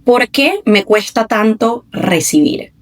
¿por qué me cuesta tanto recibir?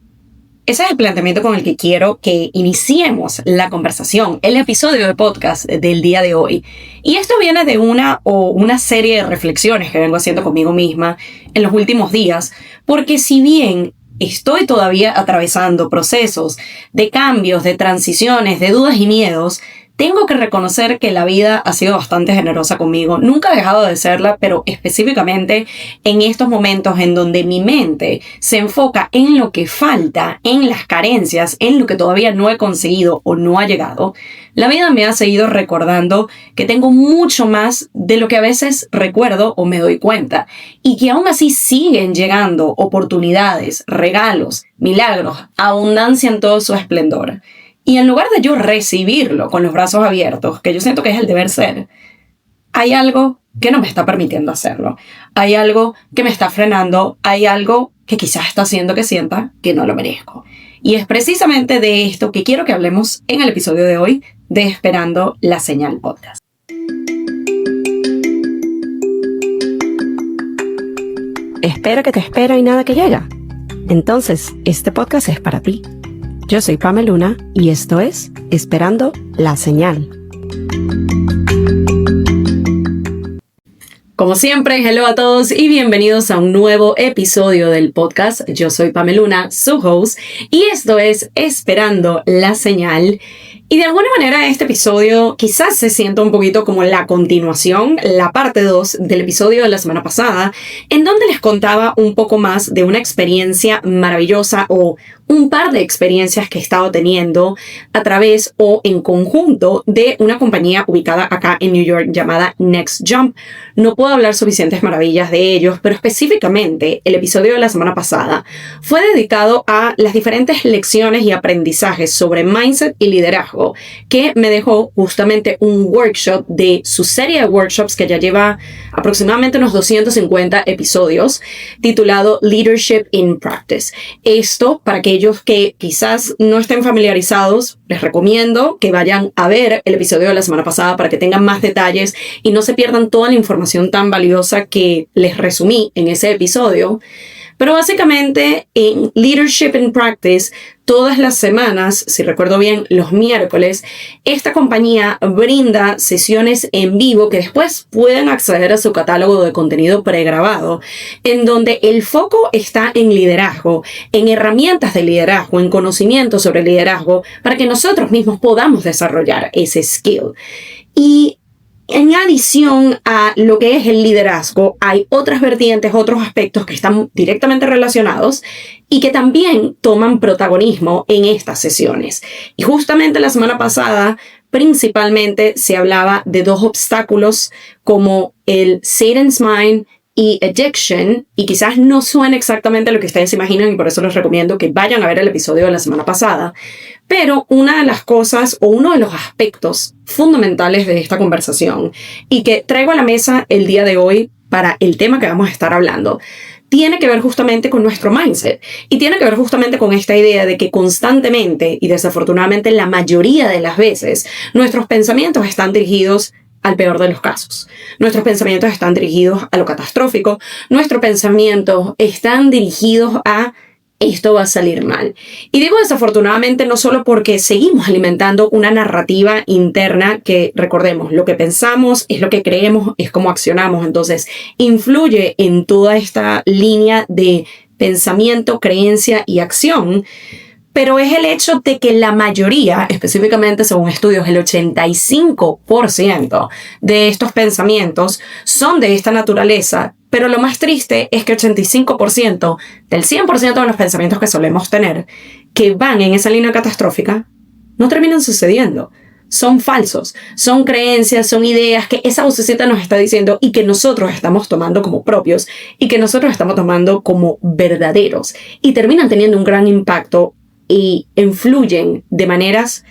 Ese es el planteamiento con el que quiero que iniciemos la conversación, el episodio de podcast del día de hoy. Y esto viene de una serie de reflexiones que vengo haciendo conmigo misma en los últimos días, porque si bien estoy todavía atravesando procesos de cambios, de transiciones, de dudas y miedos, tengo que reconocer que la vida ha sido bastante generosa conmigo. Nunca ha dejado de serla, pero específicamente en estos momentos en donde mi mente se enfoca en lo que falta, en las carencias, en lo que todavía no he conseguido o no ha llegado, la vida me ha seguido recordando que tengo mucho más de lo que a veces recuerdo o me doy cuenta, y que aún así siguen llegando oportunidades, regalos, milagros, abundancia en todo su esplendor. Y en lugar de yo recibirlo con los brazos abiertos, que yo siento que es el deber ser, hay algo que no me está permitiendo hacerlo. Hay algo que me está frenando. Hay algo que quizás está haciendo que sienta que no lo merezco. Y es precisamente de esto que quiero que hablemos en el episodio de hoy de Esperando la Señal Podcast. Espera que te espera y nada que llega. Entonces, este podcast es para ti. Yo soy Pamela Luna y esto es Esperando la Señal. Como siempre, hello a todos y bienvenidos a un nuevo episodio del podcast. Yo soy Pamela Luna, su host, y esto es Esperando la Señal. Y de alguna manera este episodio quizás se sienta un poquito como la continuación, la parte 2 del episodio de la semana pasada, en donde les contaba un poco más de una experiencia maravillosa o un par de experiencias que he estado teniendo a través o en conjunto de una compañía ubicada acá en New York llamada Next Jump. No puedo hablar suficientes maravillas de ellos, pero específicamente el episodio de la semana pasada fue dedicado a las diferentes lecciones y aprendizajes sobre mindset y liderazgo que me dejó justamente un workshop de su serie de workshops que ya lleva aproximadamente unos 250 episodios, titulado Leadership in Practice. Esto, para aquellos que quizás no estén familiarizados, les recomiendo que vayan a ver el episodio de la semana pasada para que tengan más detalles y no se pierdan toda la información tan valiosa que les resumí en ese episodio. Pero básicamente en Leadership in Practice, todas las semanas, si recuerdo bien, los miércoles, esta compañía brinda sesiones en vivo que después pueden acceder a su catálogo de contenido pregrabado, en donde el foco está en liderazgo, en herramientas de liderazgo, en conocimiento sobre liderazgo, para que nosotros mismos podamos desarrollar ese skill. Y en adición a lo que es el liderazgo, hay otras vertientes, otros aspectos que están directamente relacionados y que también toman protagonismo en estas sesiones. Y justamente la semana pasada, principalmente se hablaba de dos obstáculos como el Satan's Mind y addiction, y quizás no suene exactamente lo que ustedes se imaginan y por eso les recomiendo que vayan a ver el episodio de la semana pasada. Pero una de las cosas o uno de los aspectos fundamentales de esta conversación y que traigo a la mesa el día de hoy para el tema que vamos a estar hablando, tiene que ver justamente con nuestro mindset y tiene que ver justamente con esta idea de que constantemente y desafortunadamente la mayoría de las veces nuestros pensamientos están dirigidos al peor de los casos. Nuestros pensamientos están dirigidos a lo catastrófico. Nuestros pensamientos están dirigidos a esto va a salir mal. Y digo desafortunadamente no solo porque seguimos alimentando una narrativa interna que, recordemos, lo que pensamos es lo que creemos, es como accionamos. Entonces, influye en toda esta línea de pensamiento, creencia y acción. Pero es el hecho de que la mayoría, específicamente según estudios, el 85% de estos pensamientos son de esta naturaleza. Pero lo más triste es que 85% del 100% de los pensamientos que solemos tener, que van en esa línea catastrófica, no terminan sucediendo. Son falsos, son creencias, son ideas que esa vocecita nos está diciendo y que nosotros estamos tomando como propios y que nosotros estamos tomando como verdaderos. Y terminan teniendo un gran impacto y influyen de maneras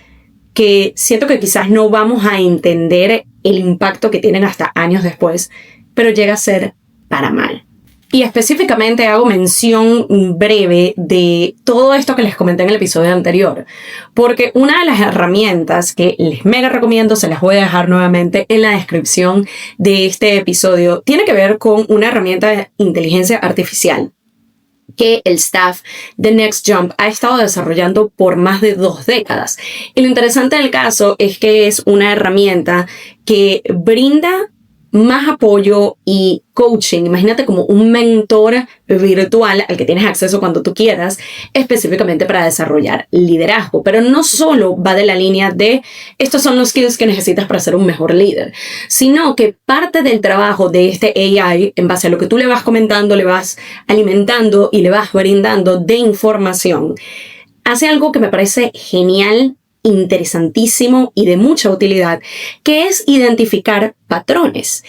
que siento que quizás no vamos a entender el impacto que tienen hasta años después, pero llega a ser para mal. Y específicamente hago mención breve de todo esto que les comenté en el episodio anterior, porque una de las herramientas que les mega recomiendo, se las voy a dejar nuevamente en la descripción de este episodio, tiene que ver con una herramienta de inteligencia artificial que el staff de Next Jump ha estado desarrollando por más de 2 décadas. Y lo interesante del caso es que es una herramienta que brinda más apoyo y coaching. Imagínate como un mentor virtual al que tienes acceso cuando tú quieras, específicamente para desarrollar liderazgo. Pero no solo va de la línea de estos son los skills que necesitas para ser un mejor líder, sino que parte del trabajo de este AI, en base a lo que tú le vas comentando, le vas alimentando y le vas brindando de información, hace algo que me parece genial, interesantísimo y de mucha utilidad, que es identificar patrones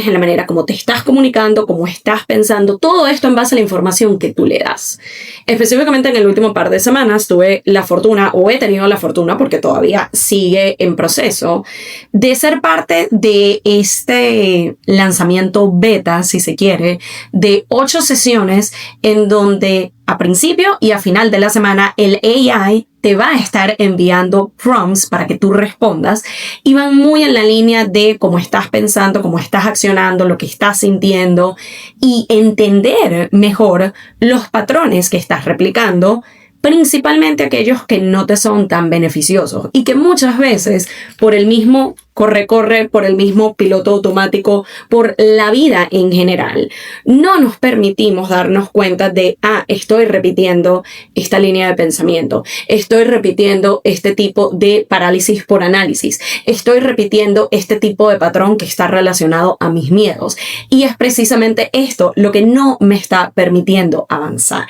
en la manera como te estás comunicando, cómo estás pensando, todo esto en base a la información que tú le das. Específicamente en el último par de semanas tuve la fortuna, o he tenido la fortuna porque todavía sigue en proceso, de ser parte de este lanzamiento beta, si se quiere, de 8 sesiones en donde a principio y a final de la semana el AI te va a estar enviando prompts para que tú respondas y van muy en la línea de cómo estás pensando, cómo estás accionando, lo que estás sintiendo y entender mejor los patrones que estás replicando, principalmente aquellos que no te son tan beneficiosos y que muchas veces por el mismo corre, por el mismo piloto automático, por la vida en general, no nos permitimos darnos cuenta de, estoy repitiendo esta línea de pensamiento, estoy repitiendo este tipo de parálisis por análisis, estoy repitiendo este tipo de patrón que está relacionado a mis miedos. Y es precisamente esto lo que no me está permitiendo avanzar.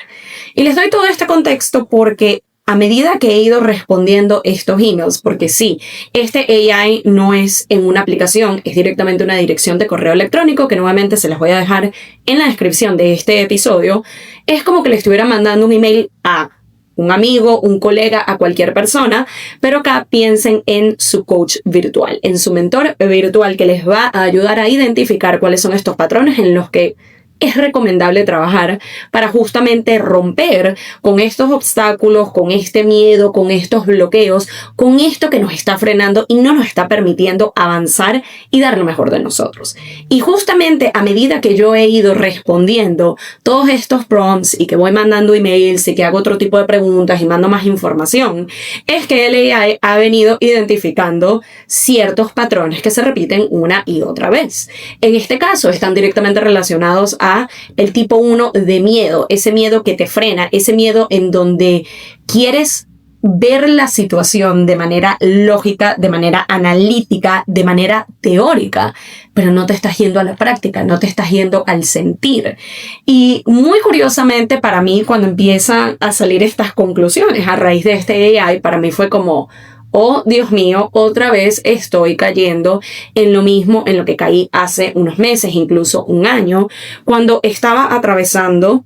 Y les doy todo este contexto porque a medida que he ido respondiendo estos emails, porque sí, este AI no es en una aplicación, es directamente una dirección de correo electrónico que nuevamente se las voy a dejar en la descripción de este episodio, es como que le estuviera mandando un email a un amigo, un colega, a cualquier persona, pero acá piensen en su coach virtual, en su mentor virtual que les va a ayudar a identificar cuáles son estos patrones en los que es recomendable trabajar para justamente romper con estos obstáculos, con este miedo, con estos bloqueos, con esto que nos está frenando y no nos está permitiendo avanzar y dar lo mejor de nosotros. Y justamente a medida que yo he ido respondiendo todos estos prompts y que voy mandando emails y que hago otro tipo de preguntas y mando más información, es que el AI ha venido identificando ciertos patrones que se repiten una y otra vez. En este caso están directamente relacionados a el tipo 1 de miedo, ese miedo que te frena, ese miedo en donde quieres ver la situación de manera lógica, de manera analítica, de manera teórica, pero no te estás yendo a la práctica, no te estás yendo al sentir. Y muy curiosamente para mí, cuando empiezan a salir estas conclusiones a raíz de este AI, para mí fue como, oh, Dios mío, otra vez estoy cayendo en lo mismo en lo que caí hace unos meses, incluso un año, cuando estaba atravesando,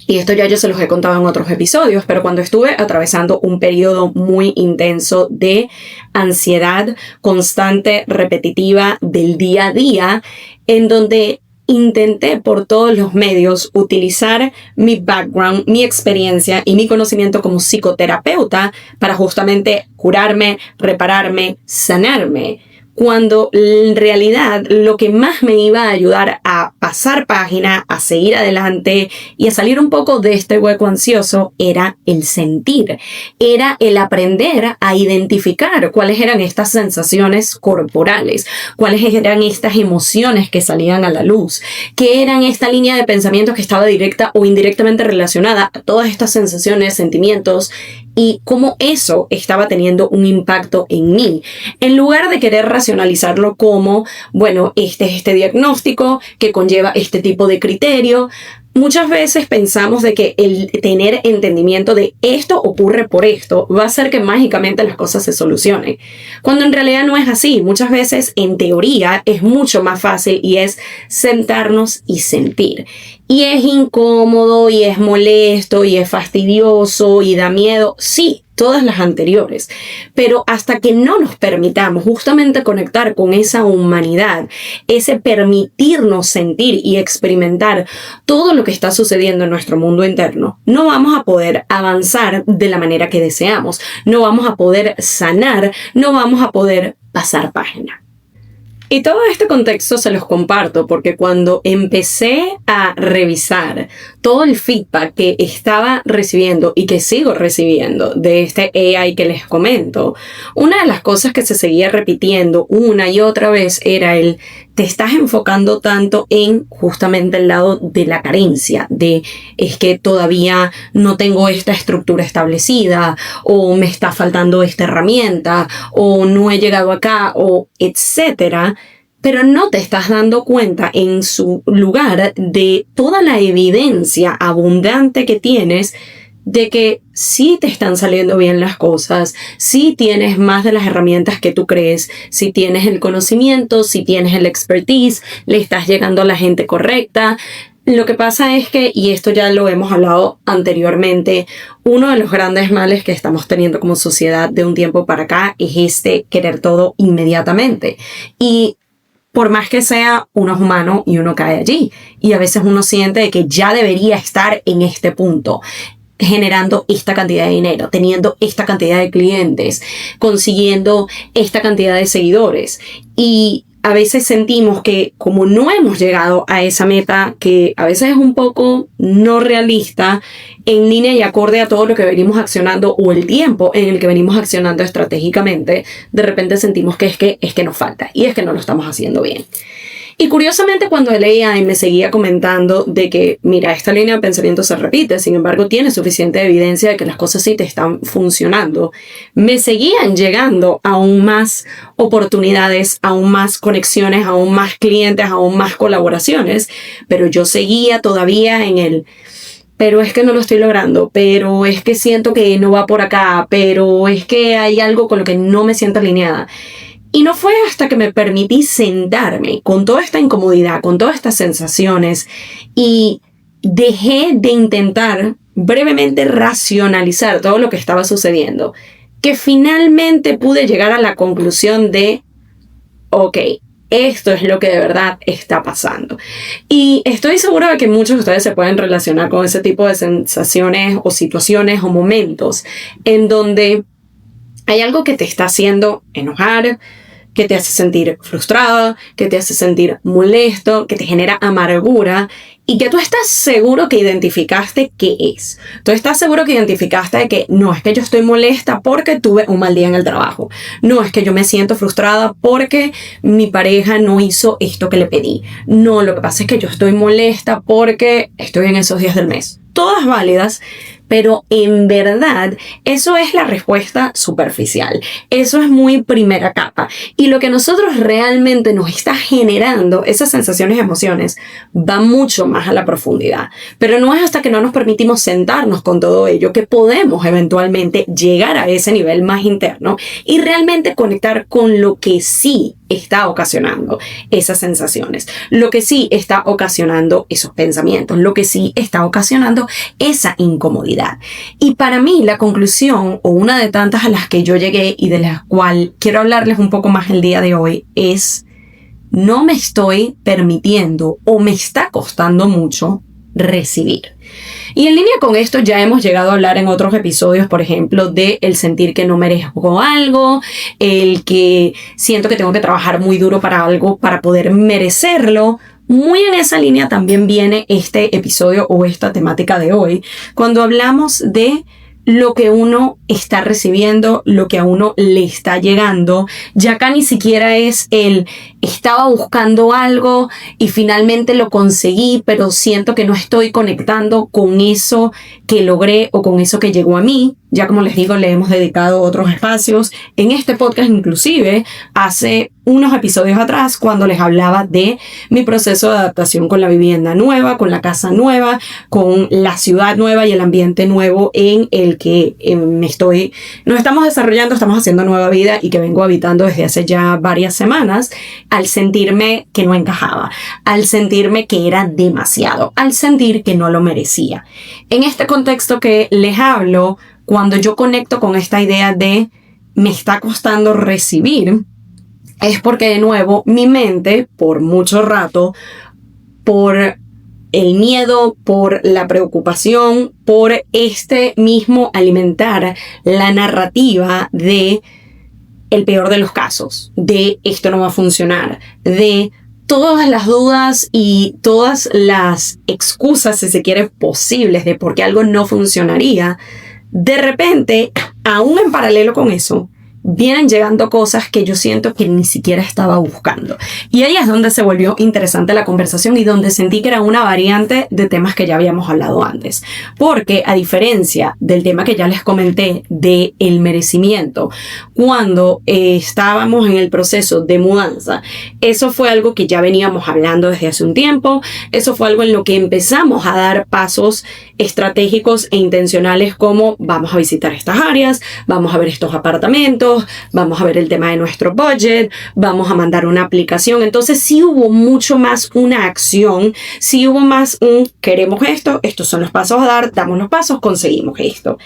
y esto ya yo se los he contado en otros episodios, pero cuando estuve atravesando un periodo muy intenso de ansiedad constante, repetitiva del día a día, en donde intenté por todos los medios utilizar mi background, mi experiencia y mi conocimiento como psicoterapeuta para justamente curarme, repararme, sanarme, cuando en realidad lo que más me iba a ayudar a pasar página, a seguir adelante y a salir un poco de este hueco ansioso era el sentir, era el aprender a identificar cuáles eran estas sensaciones corporales, cuáles eran estas emociones que salían a la luz, qué eran esta línea de pensamientos que estaba directa o indirectamente relacionada a todas estas sensaciones, sentimientos y cómo eso estaba teniendo un impacto en mí. En lugar de querer racionalizarlo como, bueno, este es este diagnóstico que conlleva este tipo de criterio, muchas veces pensamos de que el tener entendimiento de esto ocurre por esto va a hacer que mágicamente las cosas se solucionen. Cuando en realidad no es así. Muchas veces en teoría es mucho más fácil y es sentarnos y sentir. Y es incómodo y es molesto y es fastidioso y da miedo. Sí, todas las anteriores. Pero hasta que no nos permitamos justamente conectar con esa humanidad, ese permitirnos sentir y experimentar todo lo que está sucediendo en nuestro mundo interno, no vamos a poder avanzar de la manera que deseamos. No vamos a poder sanar, no vamos a poder pasar página. Y todo este contexto se los comparto porque cuando empecé a revisar todo el feedback que estaba recibiendo y que sigo recibiendo de este AI que les comento, una de las cosas que se seguía repitiendo una y otra vez era te estás enfocando tanto en justamente el lado de la carencia, es que todavía no tengo esta estructura establecida, o me está faltando esta herramienta, o no he llegado acá, o etcétera. Pero no te estás dando cuenta en su lugar de toda la evidencia abundante que tienes de que sí te están saliendo bien las cosas, sí tienes más de las herramientas que tú crees, sí tienes el conocimiento, sí tienes el expertise, le estás llegando a la gente correcta. Lo que pasa es que, y esto ya lo hemos hablado anteriormente, uno de los grandes males que estamos teniendo como sociedad de un tiempo para acá es querer todo inmediatamente. Y por más que sea, uno es humano y uno cae allí. Y a veces uno siente de que ya debería estar en este punto, generando esta cantidad de dinero, teniendo esta cantidad de clientes, consiguiendo esta cantidad de seguidores. Y a veces sentimos que como no hemos llegado a esa meta, que a veces es un poco no realista, en línea y acorde a todo lo que venimos accionando o el tiempo en el que venimos accionando estratégicamente, de repente sentimos que es que nos falta y es que no lo estamos haciendo bien. Y curiosamente cuando el AI me seguía comentando de que, mira, esta línea de pensamiento se repite, sin embargo tiene suficiente evidencia de que las cosas sí te están funcionando, me seguían llegando aún más oportunidades, aún más conexiones, aún más clientes, aún más colaboraciones, pero yo seguía todavía pero es que no lo estoy logrando, pero es que siento que no va por acá, pero es que hay algo con lo que no me siento alineada. Y no fue hasta que me permití sentarme con toda esta incomodidad, con todas estas sensaciones y dejé de intentar brevemente racionalizar todo lo que estaba sucediendo, que finalmente pude llegar a la conclusión de, ok, esto es lo que de verdad está pasando. Y estoy segura de que muchos de ustedes se pueden relacionar con ese tipo de sensaciones o situaciones o momentos en donde hay algo que te está haciendo enojar, que te hace sentir frustrada, que te hace sentir molesto, que te genera amargura y que tú estás seguro que identificaste qué es. Tú estás seguro que identificaste de que no es que yo estoy molesta porque tuve un mal día en el trabajo. No es que yo me siento frustrada porque mi pareja no hizo esto que le pedí. No, lo que pasa es que yo estoy molesta porque estoy en esos días del mes. Todas válidas, pero en verdad eso es la respuesta superficial. Eso es muy primera capa. Y lo que nosotros realmente nos está generando, esas sensaciones y emociones, va mucho más a la profundidad. Pero no es hasta que no nos permitimos sentarnos con todo ello que podemos eventualmente llegar a ese nivel más interno y realmente conectar con lo que sí está ocasionando esas sensaciones, lo que sí está ocasionando esos pensamientos, lo que sí está ocasionando esa incomodidad. Y para mí la conclusión, o una de tantas a las que yo llegué y de las cuales quiero hablarles un poco más el día de hoy, es: no me estoy permitiendo o me está costando mucho recibir. Y en línea con esto ya hemos llegado a hablar en otros episodios, por ejemplo, de el sentir que no merezco algo, el que siento que tengo que trabajar muy duro para algo para poder merecerlo. Muy en esa línea también viene este episodio o esta temática de hoy, cuando hablamos de lo que uno está recibiendo, lo que a uno le está llegando. Ya acá ni siquiera es estaba buscando algo y finalmente lo conseguí, pero siento que no estoy conectando con eso que logré o con eso que llegó a mí. Ya como les digo, le hemos dedicado otros espacios en este podcast, inclusive hace unos episodios atrás, cuando les hablaba de mi proceso de adaptación con la vivienda nueva, con la casa nueva, con la ciudad nueva y el ambiente nuevo en el que nos estamos desarrollando, estamos haciendo nueva vida y que vengo habitando desde hace ya varias semanas, al sentirme que no encajaba, al sentirme que era demasiado, al sentir que no lo merecía. En este contexto que les hablo, cuando yo conecto con esta idea de me está costando recibir, es porque de nuevo mi mente, por mucho rato, por el miedo, por la preocupación, por este mismo alimentar la narrativa de el peor de los casos, de esto no va a funcionar, de todas las dudas y todas las excusas, si se quiere, posibles de por qué algo no funcionaría, de repente, aún en paralelo con eso, vienen llegando cosas que yo siento que ni siquiera estaba buscando. Y ahí es donde se volvió interesante la conversación y donde sentí que era una variante de temas que ya habíamos hablado antes. Porque a diferencia del tema que ya les comenté de el merecimiento, cuando estábamos en el proceso de mudanza, eso fue algo que ya veníamos hablando desde hace un tiempo. Eso fue algo en lo que empezamos a dar pasos estratégicos e intencionales, como vamos a visitar estas áreas, vamos a ver estos apartamentos, vamos a ver el tema de nuestro budget, vamos a mandar una aplicación. Entonces sí hubo mucho más una acción, sí hubo más un queremos esto, estos son los pasos a dar, damos los pasos, conseguimos esto.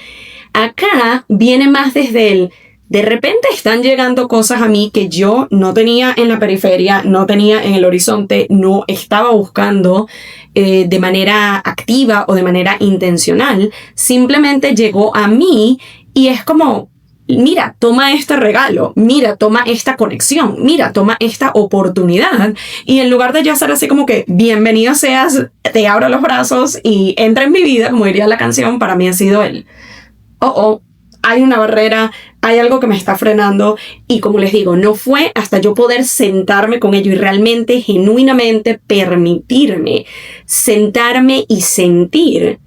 Acá viene más desde el de repente están llegando cosas a mí que yo no tenía en la periferia, no tenía en el horizonte, no estaba buscando de manera activa o de manera intencional. Simplemente llegó a mí y es como, mira, toma este regalo, mira, toma esta conexión, mira, toma esta oportunidad. Y en lugar de yo hacer así como que bienvenido seas, te abro los brazos y entra en mi vida, como diría la canción, para mí ha sido él. Hay una barrera, hay algo que me está frenando y como les digo, no fue hasta yo poder sentarme con ello y realmente, genuinamente permitirme sentarme y sentir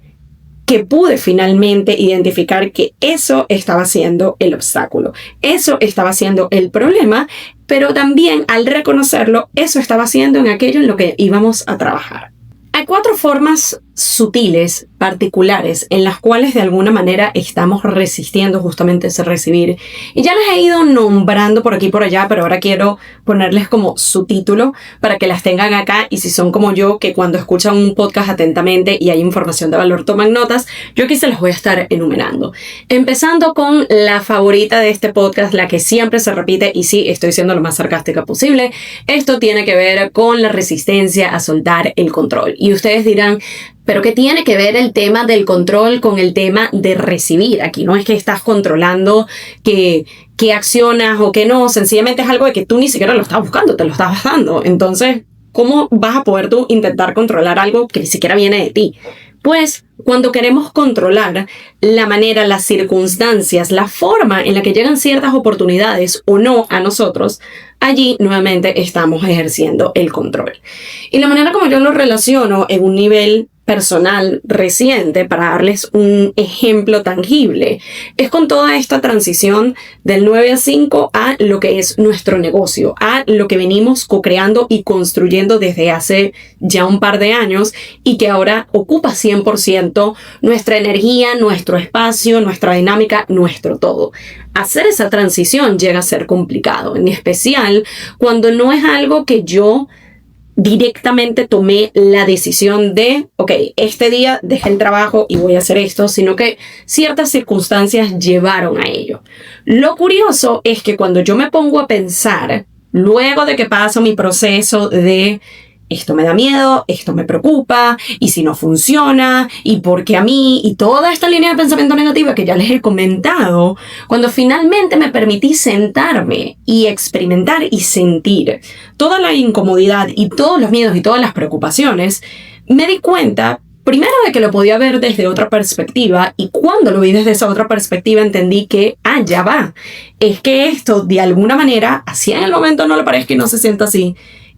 que pude finalmente identificar que eso estaba siendo el obstáculo, eso estaba siendo el problema, pero también al reconocerlo, eso estaba siendo en aquello en lo que íbamos a trabajar. Hay 4 formas sutiles, particulares, en las cuales de alguna manera estamos resistiendo justamente ese recibir. Y ya las he ido nombrando por aquí y por allá, pero ahora quiero ponerles como su título para que las tengan acá. Y si son como yo, que cuando escuchan un podcast atentamente y hay información de valor toman notas, yo aquí se las voy a estar enumerando. Empezando con la favorita de este podcast, la que siempre se repite, y sí, estoy siendo lo más sarcástica posible. Esto tiene que ver con la resistencia a soltar el control. Y ustedes dirán, ¿pero qué tiene que ver el tema del control con el tema de recibir? Aquí no es que estás controlando qué accionas o qué no, sencillamente es algo de que tú ni siquiera lo estás buscando, te lo estás dando. Entonces, ¿cómo vas a poder tú intentar controlar algo que ni siquiera viene de ti? Pues, cuando queremos controlar la manera, las circunstancias, la forma en la que llegan ciertas oportunidades o no a nosotros, allí nuevamente estamos ejerciendo el control. Y la manera como yo lo relaciono en un nivel personal reciente, para darles un ejemplo tangible, es con toda esta transición del 9 a 5 a lo que es nuestro negocio, a lo que venimos co-creando y construyendo desde hace ya un par de años y que ahora ocupa 100% nuestra energía, nuestro espacio, nuestra dinámica, nuestro todo. Hacer esa transición llega a ser complicado, en especial cuando no es algo que yo directamente tomé la decisión de, ok, este día dejé el trabajo y voy a hacer esto, sino que ciertas circunstancias llevaron a ello. Lo curioso es que cuando yo me pongo a pensar, luego de que paso mi proceso de esto me da miedo, esto me preocupa, y si no funciona, y por qué a mí, y toda esta línea de pensamiento negativa que ya les he comentado, cuando finalmente me permití sentarme y experimentar y sentir toda la incomodidad y todos los miedos y todas las preocupaciones, me di cuenta primero de que lo podía ver desde otra perspectiva, y cuando lo vi desde esa otra perspectiva entendí que, ya va, es que esto de alguna manera, así en el momento no le parezca y no se sienta así,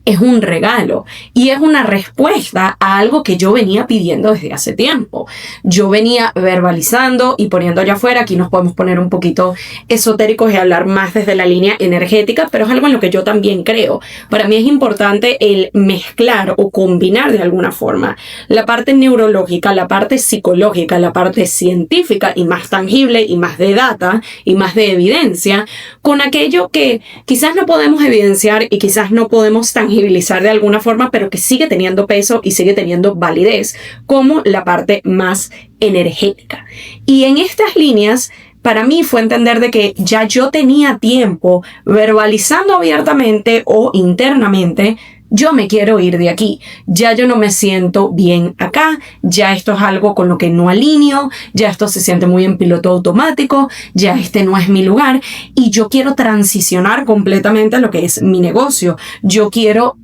es un regalo y es una respuesta a algo que yo venía pidiendo desde hace tiempo. Yo venía verbalizando y poniendo allá afuera, aquí nos podemos poner un poquito esotéricos y hablar más desde la línea energética, pero es algo en lo que yo también creo. Para mí es importante el mezclar o combinar de alguna forma la parte neurológica, la parte psicológica, la parte científica y más tangible y más de data y más de evidencia con aquello que quizás no podemos evidenciar y quizás no podemos tangibilizar de alguna forma, pero que sigue teniendo peso y sigue teniendo validez, como la parte más energética. Y en estas líneas, para mí fue entender de que ya yo tenía tiempo verbalizando abiertamente o internamente yo me quiero ir de aquí, ya yo no me siento bien acá, ya esto es algo con lo que no alineo, ya esto se siente muy en piloto automático, ya este no es mi lugar y yo quiero transicionar completamente a lo que es mi negocio. Yo quiero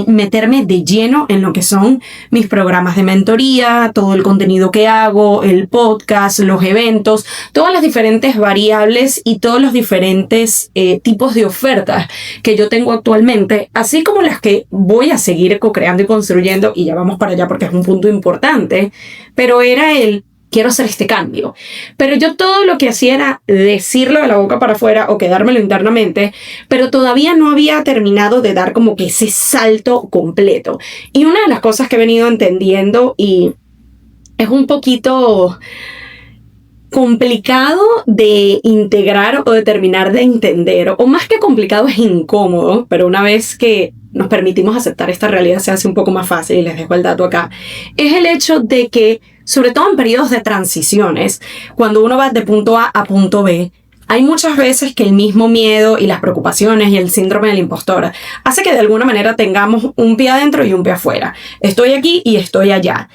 meterme de lleno en lo que son mis programas de mentoría, todo el contenido que hago, el podcast, los eventos, todas las diferentes variables y todos los diferentes tipos de ofertas que yo tengo actualmente, así como las que voy a seguir co-creando y construyendo, y ya vamos para allá porque es un punto importante, pero era quiero hacer este cambio. Pero yo todo lo que hacía era decirlo de la boca para afuera o quedármelo internamente, pero todavía no había terminado de dar como que ese salto completo. Y una de las cosas que he venido entendiendo, y es un poquito complicado de integrar o de terminar de entender, o más que complicado es incómodo, pero una vez que nos permitimos aceptar esta realidad se hace un poco más fácil, y les dejo el dato acá, es el hecho de que, sobre todo en periodos de transiciones, cuando uno va de punto A a punto B, hay muchas veces que el mismo miedo y las preocupaciones y el síndrome del impostor hace que de alguna manera tengamos un pie adentro y un pie afuera. Estoy aquí y estoy allá.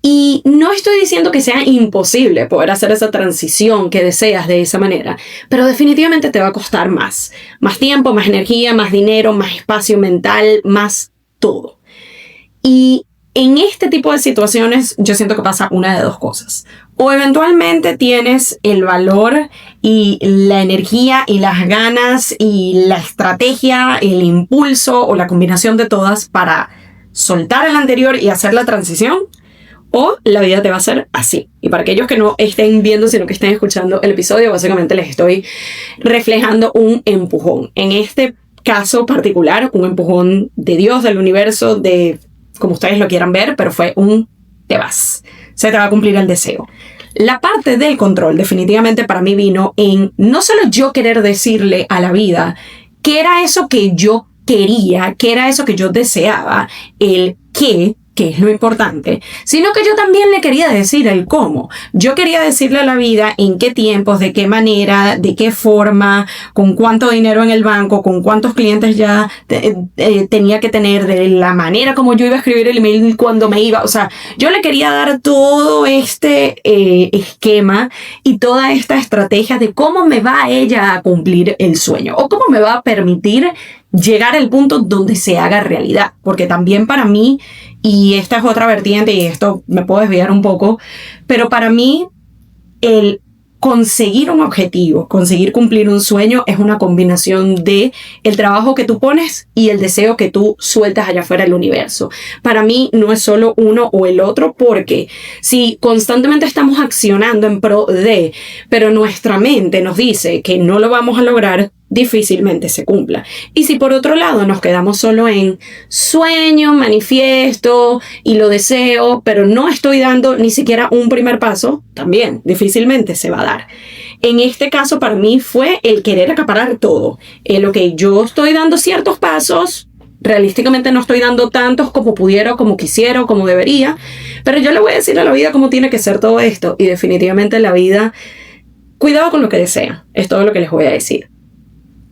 Y no estoy diciendo que sea imposible poder hacer esa transición que deseas de esa manera, pero definitivamente te va a costar más. Más tiempo, más energía, más dinero, más espacio mental, más todo. Y en este tipo de situaciones yo siento que pasa una de dos cosas. O eventualmente tienes el valor y la energía y las ganas y la estrategia, el impulso o la combinación de todas para soltar el anterior y hacer la transición. O la vida te va a hacer así. Y para aquellos que no estén viendo, sino que estén escuchando el episodio, básicamente les estoy reflejando un empujón. En este caso particular, un empujón de Dios, del universo, de como ustedes lo quieran ver, pero fue un te vas. Se te va a cumplir el deseo. La parte del control definitivamente para mí vino en no solo yo querer decirle a la vida qué era eso que yo quería, qué era eso que yo deseaba, el qué, que es lo importante, sino que yo también le quería decir el cómo. Yo quería decirle a la vida en qué tiempos, de qué manera, de qué forma, con cuánto dinero en el banco, con cuántos clientes ya tenía que tener, de la manera como yo iba a escribir el email cuando me iba. O sea, yo le quería dar todo este esquema y toda esta estrategia de cómo me va ella a cumplir el sueño o cómo me va a permitir llegar al punto donde se haga realidad. Porque también para mí, y esta es otra vertiente y esto me puedo desviar un poco, pero para mí el conseguir un objetivo, conseguir cumplir un sueño es una combinación de el trabajo que tú pones y el deseo que tú sueltas allá afuera del universo. Para mí no es solo uno o el otro, porque si constantemente estamos accionando en pro de, pero nuestra mente nos dice que no lo vamos a lograr, difícilmente se cumpla. Y si por otro lado nos quedamos solo en sueño, manifiesto y lo deseo, pero no estoy dando ni siquiera un primer paso, también difícilmente se va a dar. En este caso para mí fue el querer acaparar todo. Lo que yo estoy dando ciertos pasos, realísticamente no estoy dando tantos como pudiera, o como quisiera, o como debería, pero yo le voy a decir a la vida cómo tiene que ser todo esto, y definitivamente la vida, cuidado con lo que desea, es todo lo que les voy a decir.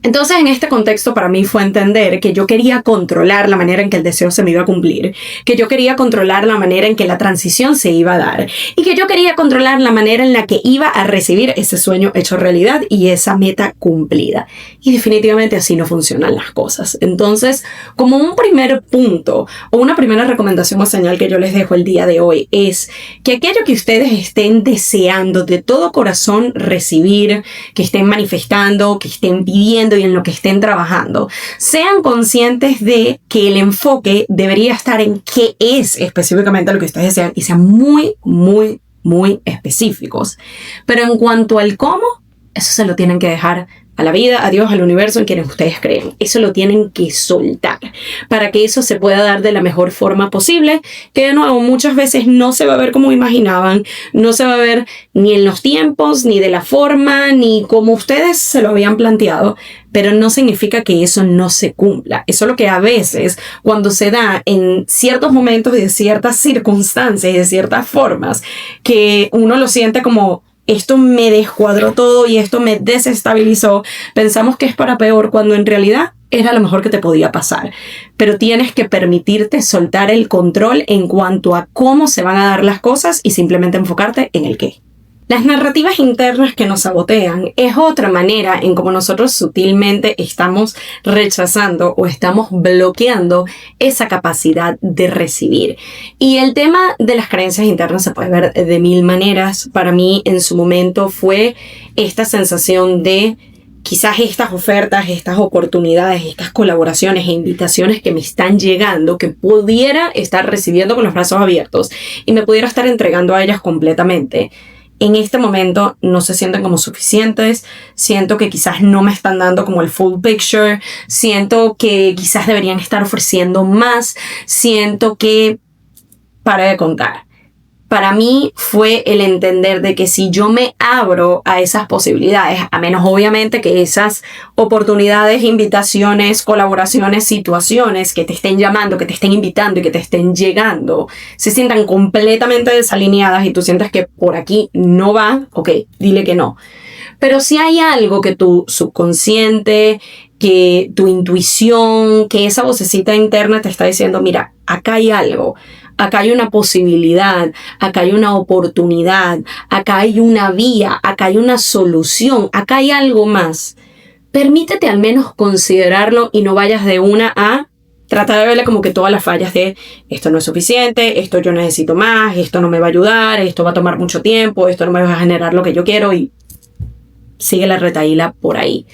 Entonces, en este contexto, para mí fue entender que yo quería controlar la manera en que el deseo se me iba a cumplir, que yo quería controlar la manera en que la transición se iba a dar y que yo quería controlar la manera en la que iba a recibir ese sueño hecho realidad y esa meta cumplida. Y definitivamente así no funcionan las cosas. Entonces, como un primer punto o una primera recomendación o señal que yo les dejo el día de hoy es que aquello que ustedes estén deseando de todo corazón recibir, que estén manifestando, que estén pidiendo y en lo que estén trabajando, sean conscientes de que el enfoque debería estar en qué es específicamente lo que ustedes desean y sean muy, muy, muy específicos. Pero en cuanto al cómo, eso se lo tienen que dejar a la vida, a Dios, al universo, en quienes ustedes creen. Eso lo tienen que soltar para que eso se pueda dar de la mejor forma posible, que de nuevo muchas veces no se va a ver como imaginaban, no se va a ver ni en los tiempos, ni de la forma, ni como ustedes se lo habían planteado, pero no significa que eso no se cumpla. Eso es lo que a veces, cuando se da en ciertos momentos y de ciertas circunstancias y de ciertas formas, que uno lo siente como esto me descuadró todo y esto me desestabilizó, pensamos que es para peor, cuando en realidad era lo mejor que te podía pasar. Pero tienes que permitirte soltar el control en cuanto a cómo se van a dar las cosas y simplemente enfocarte en el qué. Las narrativas internas que nos sabotean es otra manera en cómo nosotros sutilmente estamos rechazando o estamos bloqueando esa capacidad de recibir. Y el tema de las creencias internas se puede ver de mil maneras. Para mí en su momento fue esta sensación de quizás estas ofertas, estas oportunidades, estas colaboraciones e invitaciones que me están llegando, que pudiera estar recibiendo con los brazos abiertos y me pudiera estar entregando a ellas completamente. En este momento no se sienten como suficientes, siento que quizás no me están dando como el full picture, siento que quizás deberían estar ofreciendo más, siento que para de contar. Para mí fue el entender de que si yo me abro a esas posibilidades, a menos obviamente que esas oportunidades, invitaciones, colaboraciones, situaciones que te estén llamando, que te estén invitando y que te estén llegando, se sientan completamente desalineadas y tú sientes que por aquí no va, ok, dile que no. Pero si hay algo que tu subconsciente, que tu intuición, que esa vocecita interna te está diciendo, mira, acá hay algo. Acá hay una posibilidad, acá hay una oportunidad, acá hay una vía, acá hay una solución, acá hay algo más. Permítete al menos considerarlo y no vayas de una a tratar de verle como que todas las fallas de esto no es suficiente, esto yo necesito más, esto no me va a ayudar, esto va a tomar mucho tiempo, esto no me va a generar lo que yo quiero y sigue la retahíla por ahí.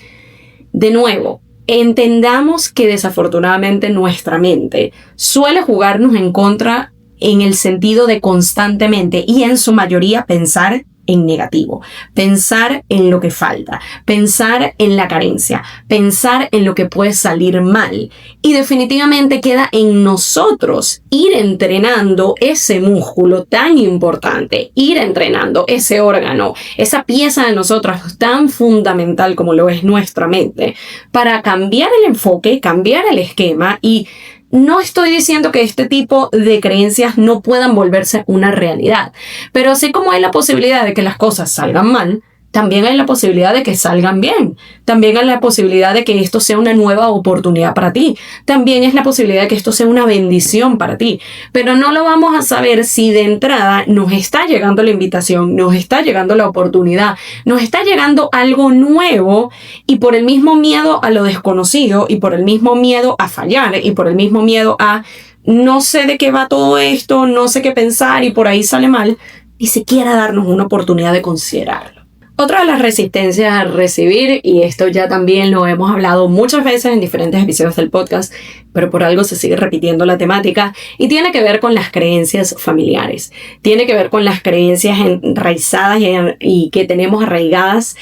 De nuevo, entendamos que desafortunadamente nuestra mente suele jugarnos en contra en el sentido de constantemente y en su mayoría pensar en negativo, pensar en lo que falta, pensar en la carencia, pensar en lo que puede salir mal. Y definitivamente queda en nosotros ir entrenando ese músculo tan importante, ir entrenando ese órgano, esa pieza de nosotros tan fundamental como lo es nuestra mente, para cambiar el enfoque, cambiar el esquema. Y no estoy diciendo que este tipo de creencias no puedan volverse una realidad, pero así como hay la posibilidad de que las cosas salgan mal, también hay la posibilidad de que salgan bien. También hay la posibilidad de que esto sea una nueva oportunidad para ti. También es la posibilidad de que esto sea una bendición para ti. Pero no lo vamos a saber si de entrada nos está llegando la invitación, nos está llegando la oportunidad, nos está llegando algo nuevo y por el mismo miedo a lo desconocido y por el mismo miedo a fallar y por el mismo miedo a no sé de qué va todo esto, no sé qué pensar y por ahí sale mal, ni siquiera darnos una oportunidad de considerarlo. Otra de las resistencias a recibir, y esto ya también lo hemos hablado muchas veces en diferentes episodios del podcast, pero por algo se sigue repitiendo la temática, y tiene que ver con las creencias familiares. Tiene que ver con las creencias enraizadas y que tenemos arraigadas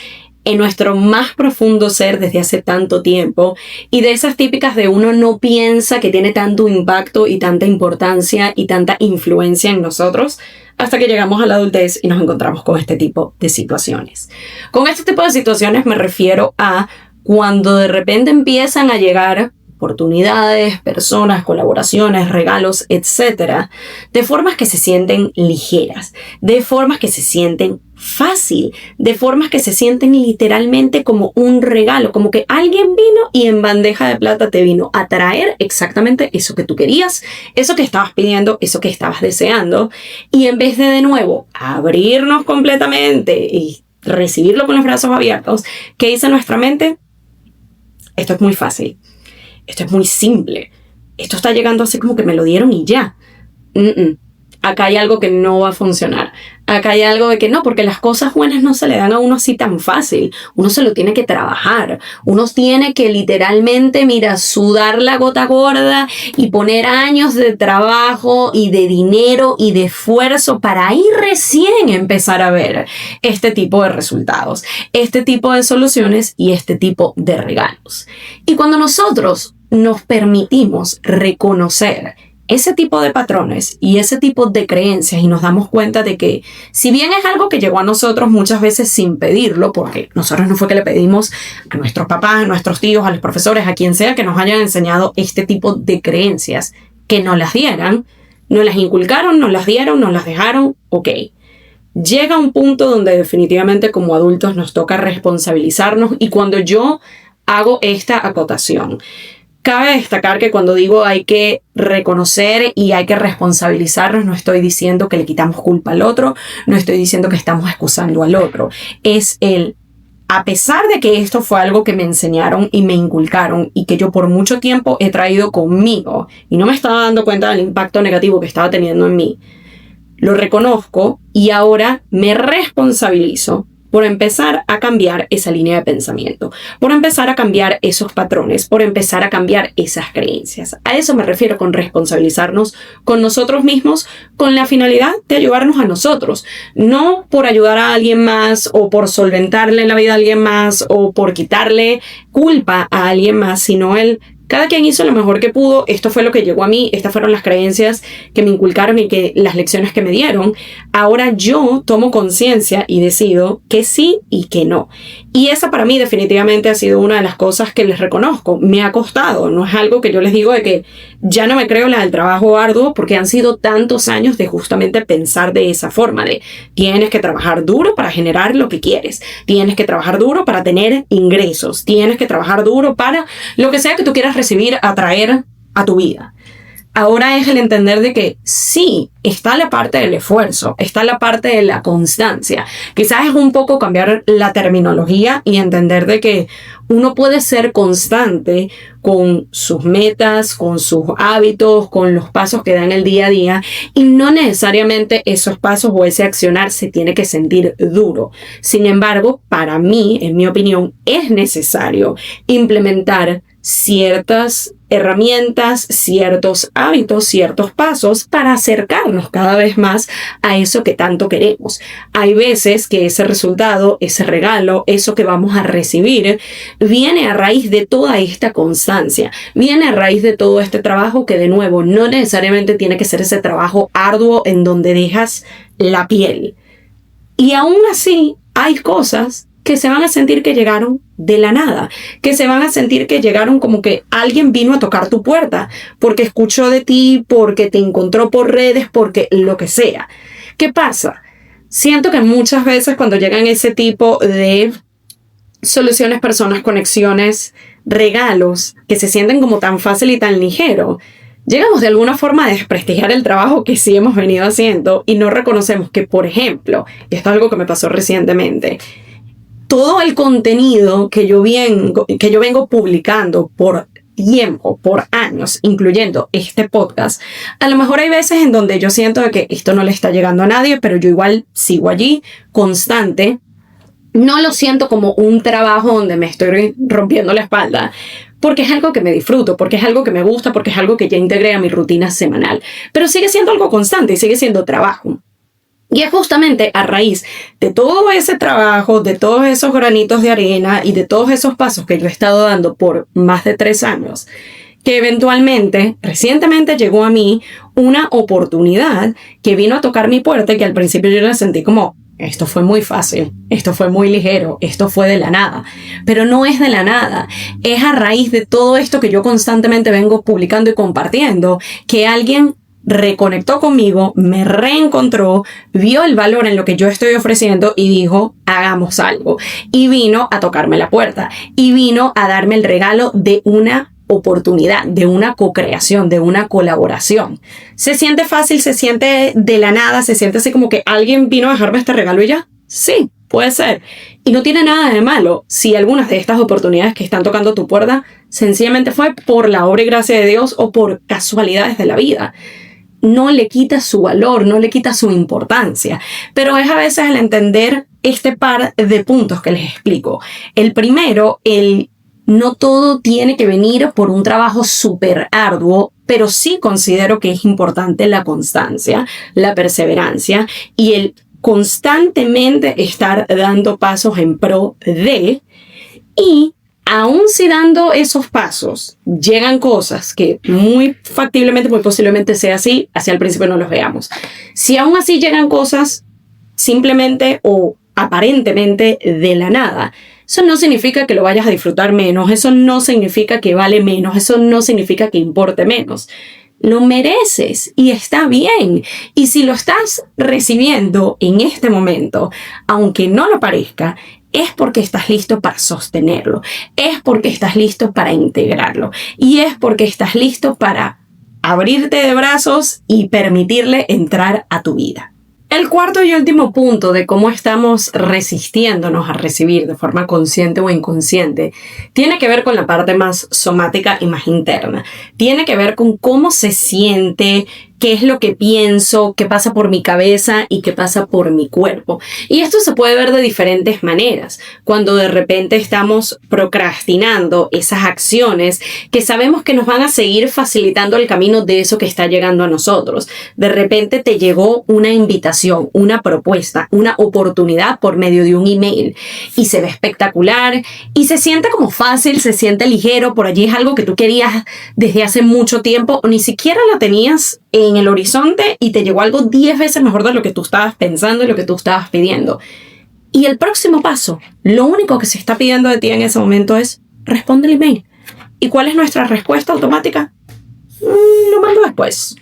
en nuestro más profundo ser desde hace tanto tiempo, y de esas típicas de uno no piensa que tiene tanto impacto y tanta importancia y tanta influencia en nosotros, hasta que llegamos a la adultez y nos encontramos con este tipo de situaciones. Con este tipo de situaciones me refiero a cuando de repente empiezan a llegar oportunidades, personas, colaboraciones, regalos, etc., de formas que se sienten ligeras, de formas que se sienten fácil, de formas que se sienten literalmente como un regalo, como que alguien vino y en bandeja de plata te vino a traer exactamente eso que tú querías, eso que estabas pidiendo, eso que estabas deseando, y en vez de nuevo abrirnos completamente y recibirlo con los brazos abiertos, ¿qué dice nuestra mente? Esto es muy fácil. Esto es muy simple. Esto está llegando así como que me lo dieron y ya. Acá hay algo que no va a funcionar. Acá hay algo de que no, porque las cosas buenas no se le dan a uno así tan fácil. Uno se lo tiene que trabajar. Uno tiene que literalmente, sudar la gota gorda y poner años de trabajo y de dinero y de esfuerzo para ahí recién empezar a ver este tipo de resultados, este tipo de soluciones y este tipo de regalos. Y cuando nosotros nos permitimos reconocer ese tipo de patrones y ese tipo de creencias y nos damos cuenta de que si bien es algo que llegó a nosotros muchas veces sin pedirlo, porque nosotros no fue que le pedimos a nuestros papás, a nuestros tíos, a los profesores, a quien sea que nos hayan enseñado este tipo de creencias, que nos las dieran, nos las inculcaron, nos las dieron, nos las dejaron, ok. Llega un punto donde definitivamente como adultos nos toca responsabilizarnos, y cuando yo hago esta acotación. Cabe destacar que cuando digo hay que reconocer y hay que responsabilizarnos, no estoy diciendo que le quitamos culpa al otro, no estoy diciendo que estamos excusando al otro. A pesar de que esto fue algo que me enseñaron y me inculcaron y que yo por mucho tiempo he traído conmigo y no me estaba dando cuenta del impacto negativo que estaba teniendo en mí, lo reconozco y ahora me responsabilizo por empezar a cambiar esa línea de pensamiento, por empezar a cambiar esos patrones, por empezar a cambiar esas creencias. A eso me refiero con responsabilizarnos con nosotros mismos, con la finalidad de ayudarnos a nosotros, no por ayudar a alguien más o por solventarle la vida a alguien más o por quitarle culpa a alguien más, sino cada quien hizo lo mejor que pudo, esto fue lo que llegó a mí, estas fueron las creencias que me inculcaron y las lecciones que me dieron. Ahora yo tomo conciencia y decido que sí y que no. Y esa para mí definitivamente ha sido una de las cosas que les reconozco. Me ha costado, no es algo que yo les digo de que ya no me creo la del trabajo arduo porque han sido tantos años de justamente pensar de esa forma, de tienes que trabajar duro para generar lo que quieres, tienes que trabajar duro para tener ingresos, tienes que trabajar duro para lo que sea que tú quieras recibir, atraer a tu vida. Ahora es el entender de que sí, está la parte del esfuerzo, está la parte de la constancia. Quizás es un poco cambiar la terminología y entender de que uno puede ser constante con sus metas, con sus hábitos, con los pasos que da en el día a día y no necesariamente esos pasos o ese accionar se tiene que sentir duro. Sin embargo, para mí, en mi opinión, es necesario implementar ciertas herramientas, ciertos hábitos, ciertos pasos para acercarnos cada vez más a eso que tanto queremos. Hay veces que ese resultado, ese regalo, eso que vamos a recibir, viene a raíz de toda esta constancia, viene a raíz de todo este trabajo que de nuevo no necesariamente tiene que ser ese trabajo arduo en donde dejas la piel. Y aún así hay cosas que se van a sentir que llegaron de la nada, que se van a sentir que llegaron como que alguien vino a tocar tu puerta, porque escuchó de ti, porque te encontró por redes, porque lo que sea. ¿Qué pasa? Siento que muchas veces cuando llegan ese tipo de soluciones, personas, conexiones, regalos, que se sienten como tan fácil y tan ligero, llegamos de alguna forma a desprestigiar el trabajo que sí hemos venido haciendo y no reconocemos que, por ejemplo, y esto es algo que me pasó recientemente, todo el contenido que yo vengo publicando por tiempo, por años, incluyendo este podcast, a lo mejor hay veces en donde yo siento que esto no le está llegando a nadie, pero yo igual sigo allí, constante. No lo siento como un trabajo donde me estoy rompiendo la espalda, porque es algo que me disfruto, porque es algo que me gusta, porque es algo que ya integré a mi rutina semanal. Pero sigue siendo algo constante y sigue siendo trabajo. Y es justamente a raíz de todo ese trabajo, de todos esos granitos de arena y de todos esos pasos que yo he estado dando por más de 3 años, que eventualmente, recientemente llegó a mí una oportunidad que vino a tocar mi puerta y que al principio yo la sentí como, esto fue muy fácil, esto fue muy ligero, esto fue de la nada. Pero no es de la nada, es a raíz de todo esto que yo constantemente vengo publicando y compartiendo, que alguien reconectó conmigo, me reencontró, vio el valor en lo que yo estoy ofreciendo y dijo, hagamos algo. Y vino a tocarme la puerta y vino a darme el regalo de una oportunidad, de una co-creación, de una colaboración. ¿Se siente fácil? ¿Se siente de la nada? ¿Se siente así como que alguien vino a dejarme este regalo y ya? Sí, puede ser. Y no tiene nada de malo si algunas de estas oportunidades que están tocando tu puerta sencillamente fue por la obra y gracia de Dios o por casualidades de la vida. No le quita su valor, no le quita su importancia, pero es a veces el entender este par de puntos que les explico. El primero, no todo tiene que venir por un trabajo súper arduo, pero sí considero que es importante la constancia, la perseverancia y el constantemente estar dando pasos en pro de, y aún si dando esos pasos llegan cosas que muy factiblemente, muy posiblemente sea así, hacia el principio no los veamos. Si aún así llegan cosas simplemente o aparentemente de la nada, eso no significa que lo vayas a disfrutar menos, eso no significa que vale menos, eso no significa que importe menos. Lo mereces y está bien. Y si lo estás recibiendo en este momento, aunque no lo parezca, es porque estás listo para sostenerlo, es porque estás listo para integrarlo y es porque estás listo para abrirte de brazos y permitirle entrar a tu vida. El cuarto y último punto de cómo estamos resistiéndonos a recibir de forma consciente o inconsciente tiene que ver con la parte más somática y más interna. Tiene que ver con cómo se siente, qué es lo que pienso, qué pasa por mi cabeza y qué pasa por mi cuerpo. Y esto se puede ver de diferentes maneras. Cuando de repente estamos procrastinando esas acciones que sabemos que nos van a seguir facilitando el camino de eso que está llegando a nosotros. De repente te llegó una invitación, una propuesta, una oportunidad por medio de un email y se ve espectacular y se siente como fácil, se siente ligero. Por allí es algo que tú querías desde hace mucho tiempo o ni siquiera lo tenías en el horizonte y te llegó algo 10 veces mejor de lo que tú estabas pensando y lo que tú estabas pidiendo. Y el próximo paso, lo único que se está pidiendo de ti en ese momento es responde el email. ¿Y cuál es nuestra respuesta automática? Lo mando después.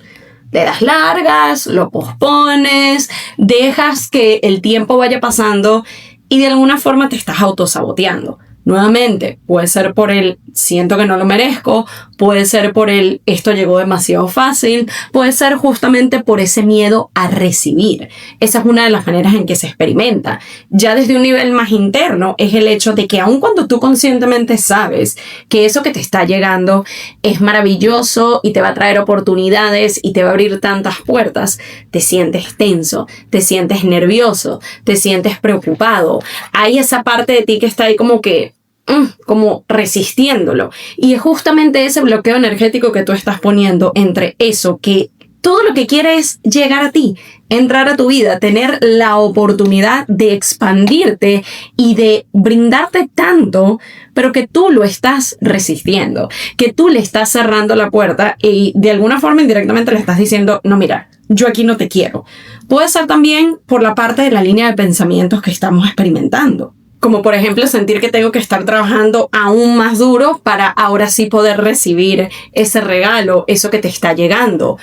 Le das largas, lo pospones, dejas que el tiempo vaya pasando y de alguna forma te estás autosaboteando. Nuevamente, puede ser por el siento que no lo merezco, puede ser por el esto llegó demasiado fácil, puede ser justamente por ese miedo a recibir. Esa es una de las maneras en que se experimenta. Ya desde un nivel más interno es el hecho de que aun cuando tú conscientemente sabes que eso que te está llegando es maravilloso y te va a traer oportunidades y te va a abrir tantas puertas, te sientes tenso, te sientes nervioso, te sientes preocupado. Hay esa parte de ti que está ahí como resistiéndolo. Y es justamente ese bloqueo energético que tú estás poniendo entre eso que todo lo que quiere es llegar a ti, entrar a tu vida, tener la oportunidad de expandirte y de brindarte tanto, pero que tú lo estás resistiendo, que tú le estás cerrando la puerta y de alguna forma indirectamente le estás diciendo, no, mira, yo aquí no te quiero. Puede ser también por la parte de la línea de pensamientos que estamos experimentando. Como por ejemplo sentir que tengo que estar trabajando aún más duro para ahora sí poder recibir ese regalo, eso que te está llegando.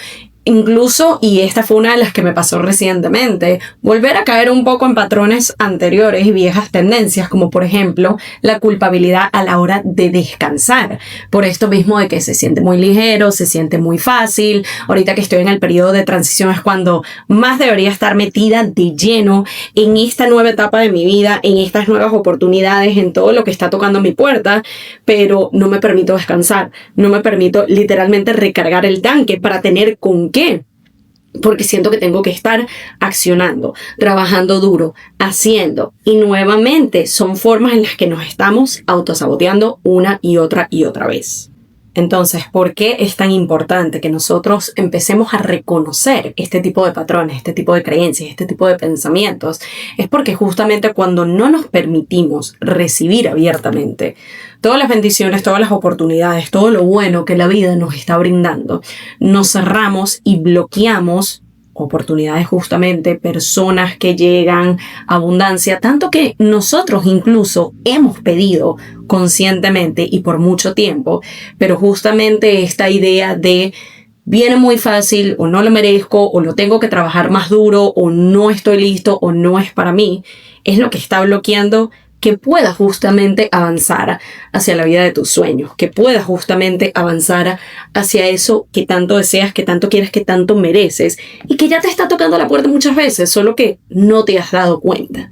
Incluso, y esta fue una de las que me pasó recientemente, volver a caer un poco en patrones anteriores y viejas tendencias, como por ejemplo la culpabilidad a la hora de descansar. Por esto mismo de que se siente muy ligero, se siente muy fácil. Ahorita que estoy en el periodo de transición es cuando más debería estar metida de lleno en esta nueva etapa de mi vida, en estas nuevas oportunidades, en todo lo que está tocando mi puerta, pero no me permito descansar, no me permito literalmente recargar el tanque para tener con ¿qué? Porque siento que tengo que estar accionando, trabajando duro, haciendo. Y nuevamente son formas en las que nos estamos autosaboteando una y otra vez. Entonces, ¿por qué es tan importante que nosotros empecemos a reconocer este tipo de patrones, este tipo de creencias, este tipo de pensamientos? Es porque justamente cuando no nos permitimos recibir abiertamente todas las bendiciones, todas las oportunidades, todo lo bueno que la vida nos está brindando, nos cerramos y bloqueamos oportunidades justamente, personas que llegan, abundancia, tanto que nosotros incluso hemos pedido conscientemente y por mucho tiempo, pero justamente esta idea de viene muy fácil o no lo merezco o lo tengo que trabajar más duro o no estoy listo o no es para mí, es lo que está bloqueando que puedas justamente avanzar hacia la vida de tus sueños, que puedas justamente avanzar hacia eso que tanto deseas, que tanto quieres, que tanto mereces y que ya te está tocando la puerta muchas veces, solo que no te has dado cuenta.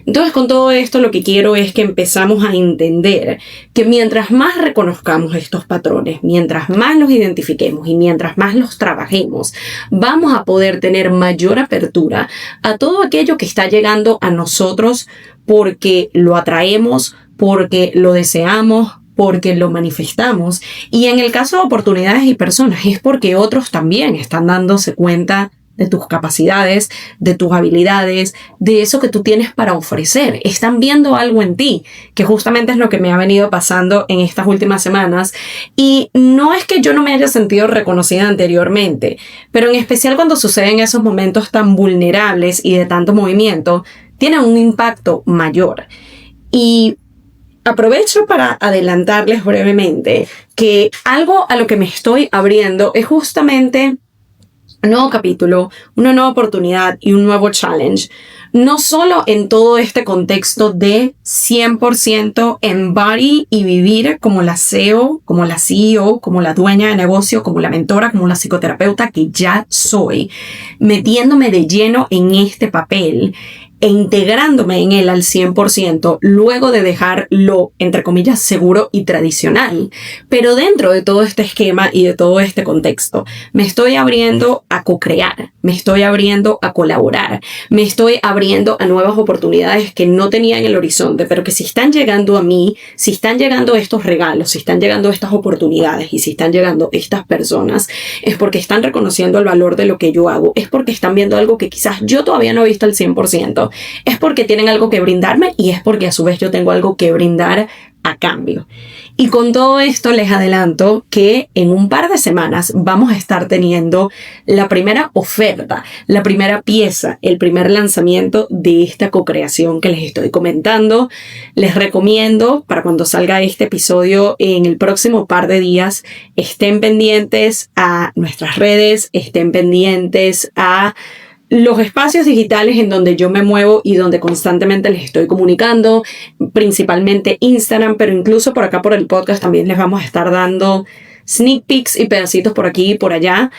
Entonces, con todo esto lo que quiero es que empezamos a entender que mientras más reconozcamos estos patrones, mientras más los identifiquemos y mientras más los trabajemos, vamos a poder tener mayor apertura a todo aquello que está llegando a nosotros porque lo atraemos, porque lo deseamos, porque lo manifestamos. Y en el caso de oportunidades y personas es porque otros también están dándose cuenta de tus capacidades, de tus habilidades, de eso que tú tienes para ofrecer. Están viendo algo en ti, que justamente es lo que me ha venido pasando en estas últimas semanas. Y no es que yo no me haya sentido reconocida anteriormente, pero en especial cuando suceden esos momentos tan vulnerables y de tanto movimiento, tienen un impacto mayor. Y aprovecho para adelantarles brevemente que algo a lo que me estoy abriendo es justamente un nuevo capítulo, una nueva oportunidad y un nuevo challenge. No solo en todo este contexto de 100% embody y vivir como la CEO, como la CEO, como la dueña de negocio, como la mentora, como la psicoterapeuta que ya soy, metiéndome de lleno en este papel e integrándome en él al 100%, luego de dejarlo, entre comillas, seguro y tradicional. Pero dentro de todo este esquema y de todo este contexto, me estoy abriendo a co-crear, me estoy abriendo a colaborar, me estoy abriendo a nuevas oportunidades que no tenía en el horizonte, pero que si están llegando a mí, si están llegando estos regalos, si están llegando estas oportunidades y si están llegando estas personas, es porque están reconociendo el valor de lo que yo hago, es porque están viendo algo que quizás yo todavía no he visto al 100%. Es porque tienen algo que brindarme y es porque a su vez yo tengo algo que brindar a cambio. Y con todo esto les adelanto que en un par de semanas vamos a estar teniendo la primera oferta, la primera pieza, el primer lanzamiento de esta co-creación que les estoy comentando. Les recomiendo, para cuando salga este episodio en el próximo par de días, estén pendientes a nuestras redes, estén pendientes a los espacios digitales en donde yo me muevo y donde constantemente les estoy comunicando, principalmente Instagram, pero incluso por acá por el podcast también les vamos a estar dando sneak peeks y pedacitos por aquí y por allá.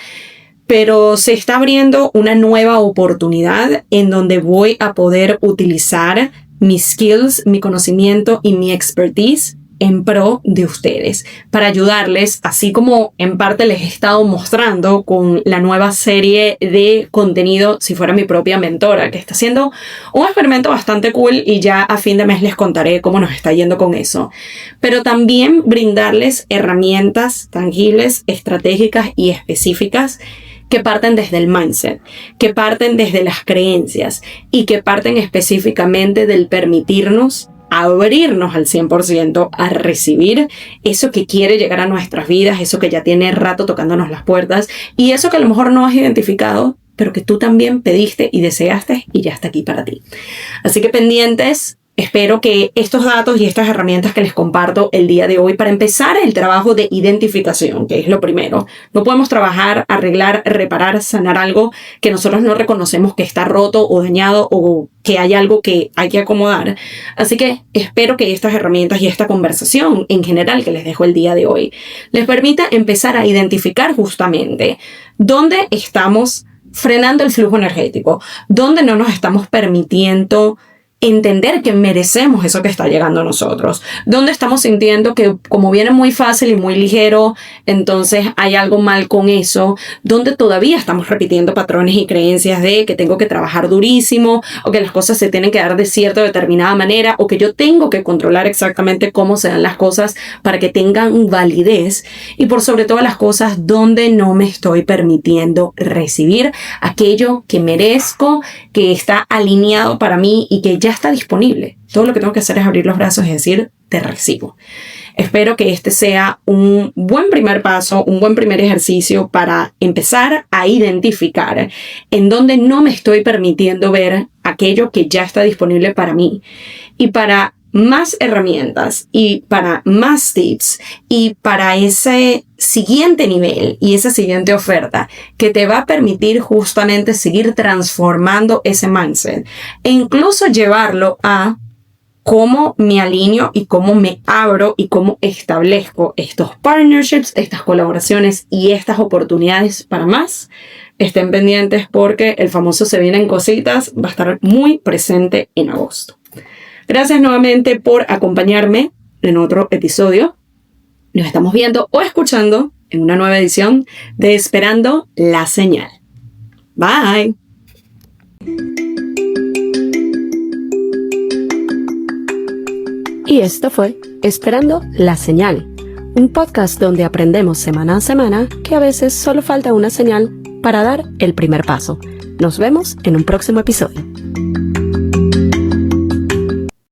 Pero se está abriendo una nueva oportunidad en donde voy a poder utilizar mis skills, mi conocimiento y mi expertise en pro de ustedes, para ayudarles, así como en parte les he estado mostrando con la nueva serie de contenido Si Fuera Mi Propia Mentora, que está haciendo un experimento bastante cool y ya a fin de mes les contaré cómo nos está yendo con eso. Pero también brindarles herramientas tangibles, estratégicas y específicas que parten desde el mindset, que parten desde las creencias y que parten específicamente del permitirnos abrirnos al 100% a recibir eso que quiere llegar a nuestras vidas, eso que ya tiene rato tocándonos las puertas y eso que a lo mejor no has identificado, pero que tú también pediste y deseaste y ya está aquí para ti. Así que pendientes. Espero que estos datos y estas herramientas que les comparto el día de hoy, para empezar el trabajo de identificación, que es lo primero. No podemos trabajar, arreglar, reparar, sanar algo que nosotros no reconocemos que está roto o dañado o que hay algo que hay que acomodar. Así que espero que estas herramientas y esta conversación en general que les dejo el día de hoy les permita empezar a identificar justamente dónde estamos frenando el flujo energético, dónde no nos estamos permitiendo entender que merecemos eso que está llegando a nosotros. Donde estamos sintiendo que como viene muy fácil y muy ligero, entonces hay algo mal con eso. Donde todavía estamos repitiendo patrones y creencias de que tengo que trabajar durísimo, o que las cosas se tienen que dar de cierta o determinada manera, o que yo tengo que controlar exactamente cómo se dan las cosas para que tengan validez. Y por sobre todas las cosas, donde no me estoy permitiendo recibir aquello que merezco, que está alineado para mí y que ya está disponible. Todo lo que tengo que hacer es abrir los brazos y decir, te recibo. Espero que este sea un buen primer paso, un buen primer ejercicio para empezar a identificar en dónde no me estoy permitiendo ver aquello que ya está disponible para mí. Y para más herramientas y para más tips y para ese siguiente nivel y esa siguiente oferta que te va a permitir justamente seguir transformando ese mindset e incluso llevarlo a cómo me alineo y cómo me abro y cómo establezco estos partnerships, estas colaboraciones y estas oportunidades para más. Estén pendientes porque el famoso Se Vienen Cositas va a estar muy presente en agosto. Gracias nuevamente por acompañarme en otro episodio. Nos estamos viendo o escuchando en una nueva edición de Esperando la Señal. Bye. Y esto fue Esperando la Señal, un podcast donde aprendemos semana a semana que a veces solo falta una señal para dar el primer paso. Nos vemos en un próximo episodio.